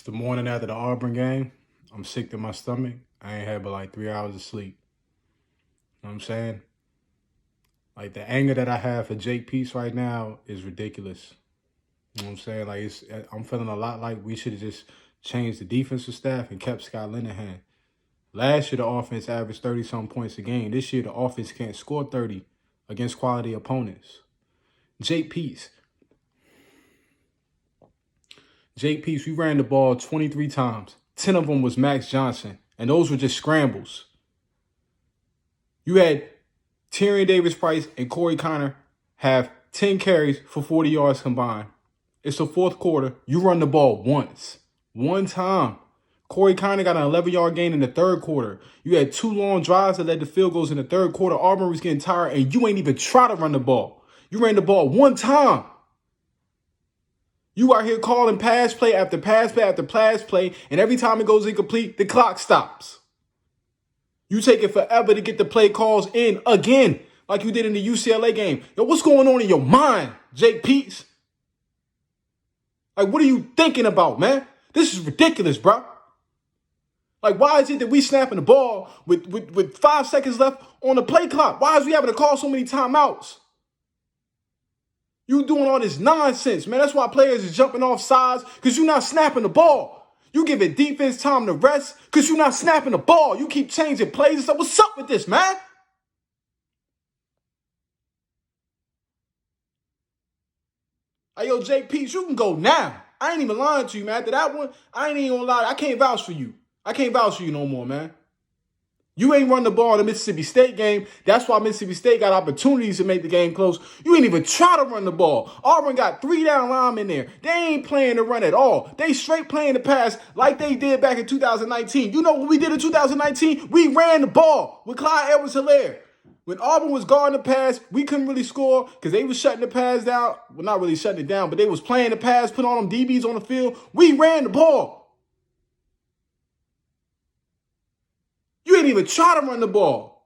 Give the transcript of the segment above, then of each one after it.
It's the morning after the Auburn game. I'm sick to my stomach. I ain't had but like 3 hours of sleep. You know what I'm saying? Like the anger that I have for Jake Peetz right now is ridiculous. You know what I'm saying? I'm feeling a lot like we should have just changed the defensive staff and kept Scott Linehan. Last year the offense averaged 30-something points a game. This year the offense can't score 30 against quality opponents. Jake Peetz. We ran the ball 23 times. 10 of them was Max Johnson, and those were just scrambles. You had Tyrion Davis-Price and Corey Connor have 10 carries for 40 yards combined. It's the fourth quarter. You run the ball once. One time. Corey Connor got an 11-yard gain in the third quarter. You had 2 long drives that led to field goals in the third quarter. Auburn was getting tired, and you ain't even try to run the ball. You ran the ball one time. You out here calling pass play after pass play after pass play, and every time it goes incomplete, the clock stops. You take it forever to get the play calls in again, like you did in the UCLA game. Yo, what's going on in your mind, Jake Peetz? Like, what are you thinking about, man? This is ridiculous, bro. Like, why is it that we snapping the ball with 5 seconds left on the play clock? Why is we having to call so many timeouts? You doing all this nonsense, man. That's why players is jumping off sides, because you're not snapping the ball. You giving defense time to rest because you're not snapping the ball. You keep changing plays and stuff. What's up with this, man? Hey, yo, Jake Peetz, you can go now. I ain't even lying to you, man. After that one, I ain't even gonna lie. I can't vouch for you. I can't vouch for you no more, man. You ain't run the ball in the Mississippi State game. That's why Mississippi State got opportunities to make the game close. You ain't even try to run the ball. Auburn got 3 down linemen there. They ain't playing the run at all. They straight playing the pass like they did back in 2019. You know what we did in 2019? We ran the ball with Clyde Edwards-Helaire. When Auburn was guarding the pass, we couldn't really score because they was shutting the pass down. Well, not really shutting it down, but they was playing the pass, putting all them DBs on the field. We ran the ball. You ain't even try to run the ball.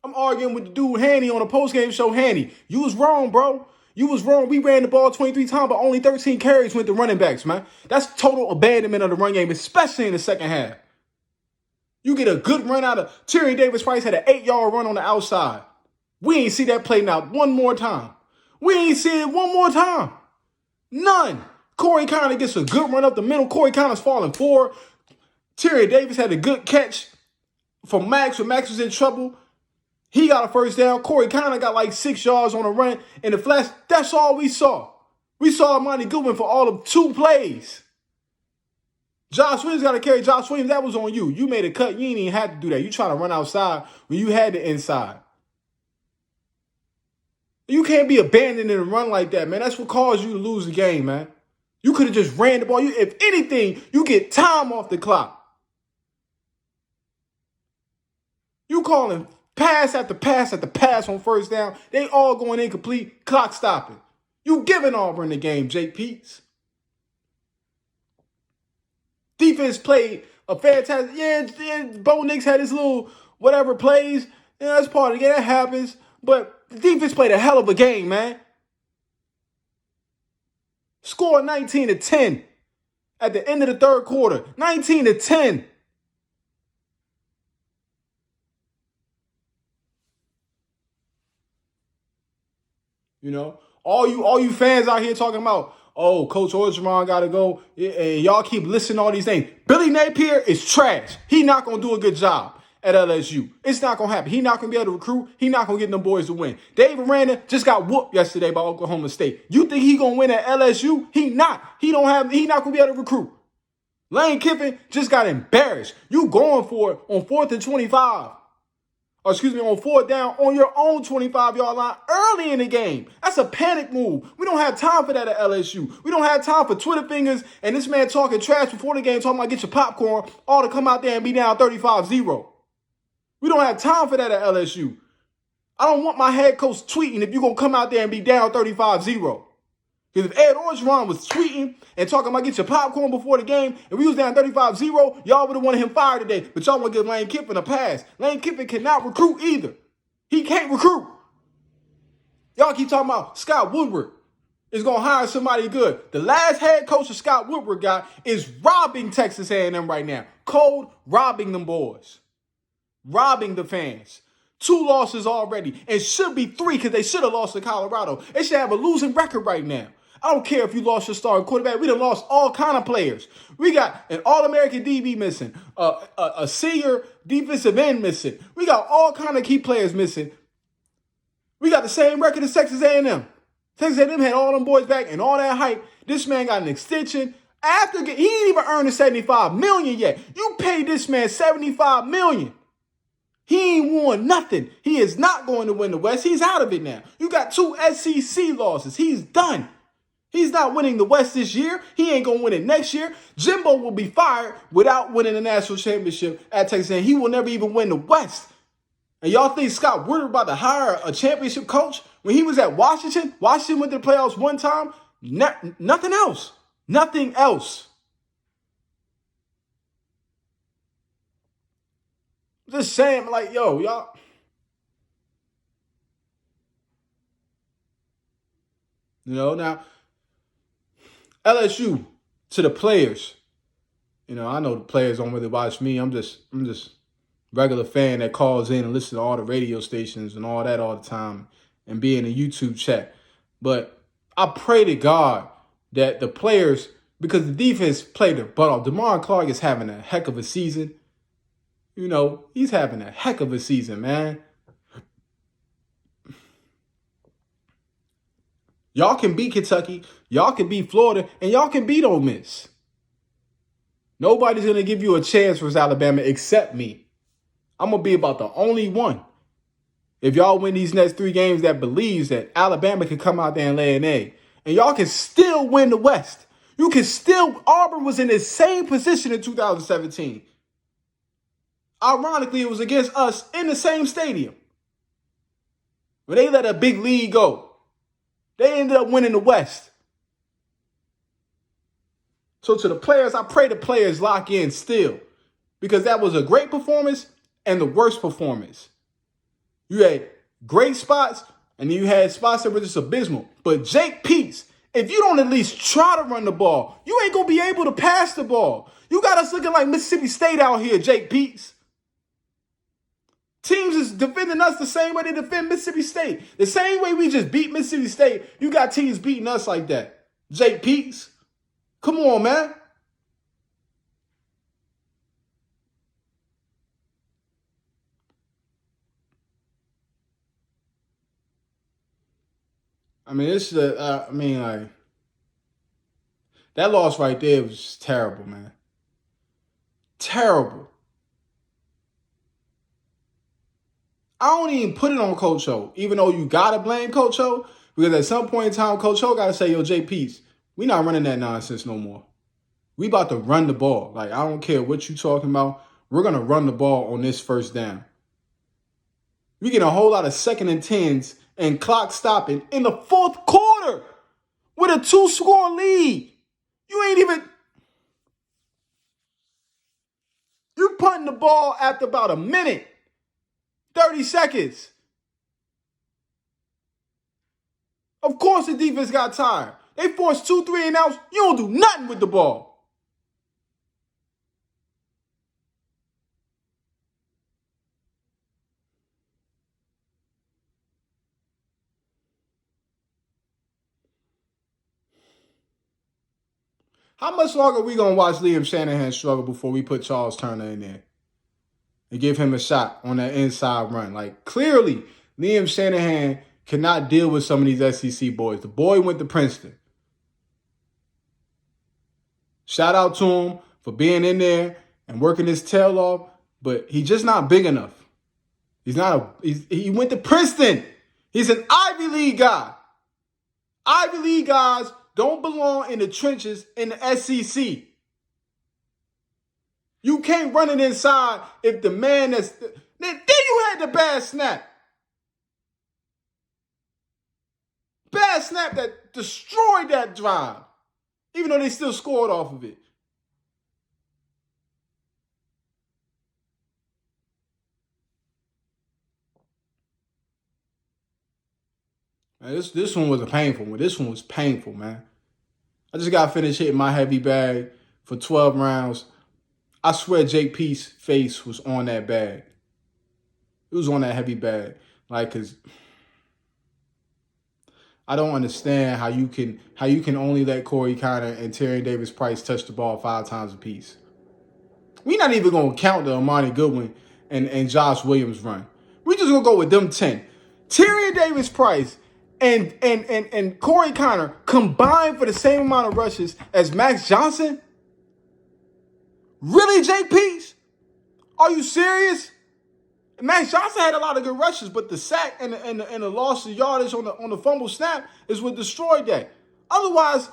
I'm arguing with the dude Hanny on a postgame show. Hanny, you was wrong, bro. You was wrong. We ran the ball 23 times, but only 13 carries went to running backs, man. That's total abandonment of the run game, especially in the second half. You get a good run out of Tyrion Davis-Price, had an 8-yard run on the outside. We ain't see that play now one more time. We ain't see it one more time. None. Corey Connor gets a good run up the middle. Corey Connor's falling forward. Tyrion Davis had a good catch for Max when Max was in trouble. He got a first down. Corey Connor got like 6 yards on a run in the flash. That's all we saw. We saw Monty Goodwin for all of 2 plays. Josh Williams got to carry Josh Williams. That was on you. You made a cut. You ain't even had to do that. You trying to run outside when you had the inside. You can't be abandoning and run like that, man. That's what caused you to lose the game, man. You could have just ran the ball. If anything, you get time off the clock. You calling pass after pass after pass on first down. They all going incomplete, clock stopping. You giving Auburn the game, Jake Peetz. Defense played a fantastic. Yeah, Bo Nix had his little whatever plays. Yeah, that's part of it. Yeah, that happens. But the defense played a hell of a game, man. Scored 19-10 at the end of the third quarter. 19-10. You know, all you fans out here talking about, oh, Coach Orgeron got to go, and y'all keep listing all these names. Billy Napier is trash. He not going to do a good job at LSU. It's not going to happen. He not going to be able to recruit. He not going to get them boys to win. Dave Aranda just got whooped yesterday by Oklahoma State. You think he going to win at LSU? He not. He not going to be able to recruit. Lane Kiffin just got embarrassed. You going for it on 4th and 25. On 4th down on your own 25-yard line early in the game. That's a panic move. We don't have time for that at LSU. We don't have time for Twitter fingers and this man talking trash before the game, talking about get your popcorn, all to come out there and be down 35-0. We don't have time for that at LSU. I don't want my head coach tweeting if you're going to come out there and be down 35-0. Because if Ed Orgeron was tweeting and talking about get your popcorn before the game, and we was down 35-0, y'all would have wanted him fired today. But y'all want to give Lane Kiffin a pass. Lane Kiffin cannot recruit either. He can't recruit. Y'all keep talking about Scott Woodward is going to hire somebody good. The last head coach that Scott Woodward got is robbing Texas A&M right now. Cold robbing them boys. Robbing the fans. 2 losses already. And should be 3 because they should have lost to Colorado. They should have a losing record right now. I don't care if you lost your starting quarterback. We done lost all kind of players. We got an All-American DB missing. A senior defensive end missing. We got all kind of key players missing. We got the same record as Texas A&M. Texas A&M had all them boys back and all that hype. This man got an extension. He ain't even earned the $75 million yet. You paid this man $75 million. He ain't won nothing. He is not going to win the West. He's out of it now. You got 2 SEC losses. He's done. He's not winning the West this year. He ain't going to win it next year. Jimbo will be fired without winning the national championship at Texas A&M. He will never even win the West. And y'all think Scott Woodward about to hire a championship coach? When he was at Washington went to the playoffs one time. Nothing else. Nothing else. Just saying, like, yo, y'all. Now, LSU, to the players. I know the players don't really watch me. I'm just regular fan that calls in and listens to all the radio stations and all that all the time and be in a YouTube chat. But I pray to God that the players, because the defense played their butt off. DeMar Clark is having a heck of a season. He's having a heck of a season, man. Y'all can beat Kentucky, y'all can beat Florida, and y'all can beat Ole Miss. Nobody's going to give you a chance versus Alabama except me. I'm going to be about the only one. If y'all win these next 3 games that believes that Alabama can come out there and lay an egg. And y'all can still win the West. Auburn was in the same position in 2017. Ironically, it was against us in the same stadium. But they let a big lead go. They ended up winning the West. So to the players, I pray the players lock in still. Because that was a great performance and the worst performance. You had great spots, and then you had spots that were just abysmal. But Jake Peetz, if you don't at least try to run the ball, you ain't going to be able to pass the ball. You got us looking like Mississippi State out here, Jake Peetz. Teams is defending us the same way they defend Mississippi State. The same way we just beat Mississippi State, you got teams beating us like that. Jake Peetz, come on, man. I mean, that loss right there was just terrible, man. Terrible. I don't even put it on Coach O, even though you got to blame Coach O, because at some point in time, Coach O got to say, yo, Jay Peetz, we not running that nonsense no more. We about to run the ball. Like, I don't care what you talking about. We're going to run the ball on this first down. We get a whole lot of 2nd and 10s and clock stopping in the 4th quarter with a 2-score lead. You're punting the ball after about a minute, 30 seconds. Of course the defense got tired. They forced 2 3-and-outs. You don't do nothing with the ball. How much longer are we going to watch Liam Shanahan struggle before we put Charles Turner in there and give him a shot on that inside run? Like, clearly, Liam Shanahan cannot deal with some of these SEC boys. The boy went to Princeton. Shout out to him for being in there and working his tail off, but he's just not big enough. He went to Princeton. He's an Ivy League guy. Ivy League guys don't belong in the trenches in the SEC. You can't run it inside if the man that's... Then you had the bad snap. Bad snap that destroyed that drive. Even though they still scored off of it. Man, this one was a painful one. This one was painful, man. I just got finished hitting my heavy bag for 12 rounds. I swear Jake Peetz's face was on that bag. It was on that heavy bag. Like, cause I don't understand how you can only let Corey Conner and Terry Davis Price touch the ball 5 times apiece. We're not even gonna count the Amani Goodwin and Josh Williams run. We just gonna go with them 10. Terry Davis Price and Corey Conner combined for the same amount of rushes as Max Johnson? Really, Jake Peetz? Are you serious? Max Johnson had a lot of good rushes, but the sack and the loss of yardage on the fumble snap is what destroyed that. Otherwise,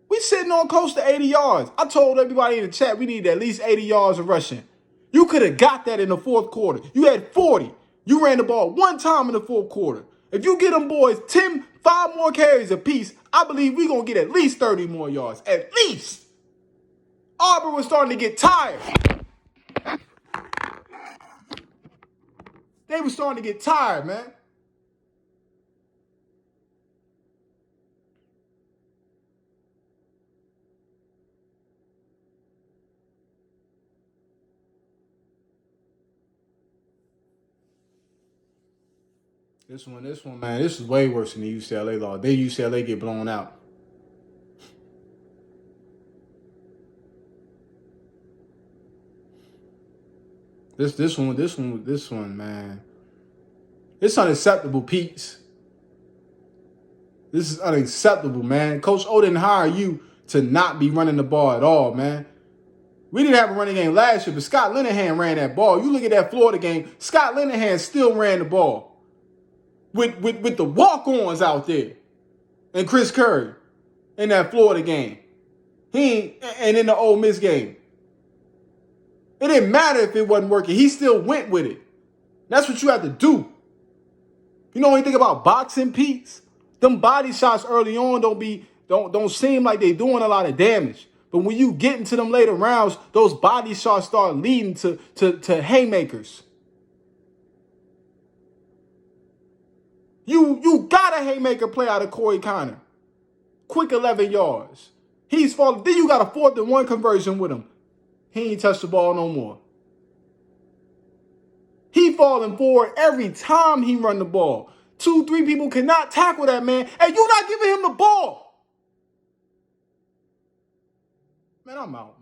we sitting on close to 80 yards. I told everybody in the chat we need at least 80 yards of rushing. You could have got that in the fourth quarter. You had 40. You ran the ball 1 time in the fourth quarter. If you get them boys 5 more carries apiece, I believe we're going to get at least 30 more yards. At least. Auburn was starting to get tired. They were starting to get tired, man. This one, man, this is way worse than the UCLA loss. Then UCLA get blown out. This one, man. It's unacceptable, Peetz. This is unacceptable, man. Coach O didn't hire you to not be running the ball at all, man. We didn't have a running game last year, but Scott Linehan ran that ball. You look at that Florida game, Scott Linehan still ran the ball. With the walk-ons out there. And Chris Curry in that Florida game. And in the Ole Miss game. It didn't matter if it wasn't working. He still went with it. That's what you have to do. You know anything about boxing, Peetz? Them body shots early on don't seem like they're doing a lot of damage. But when you get into them later rounds, those body shots start leading to haymakers. You got a haymaker play out of Corey Conner. Quick 11 yards. He's falling. Then you got a 4th and 1 conversion with him. He ain't touched the ball no more. He falling forward every time he run the ball. 2, 3 people cannot tackle that man, and you're not giving him the ball. Man, I'm out.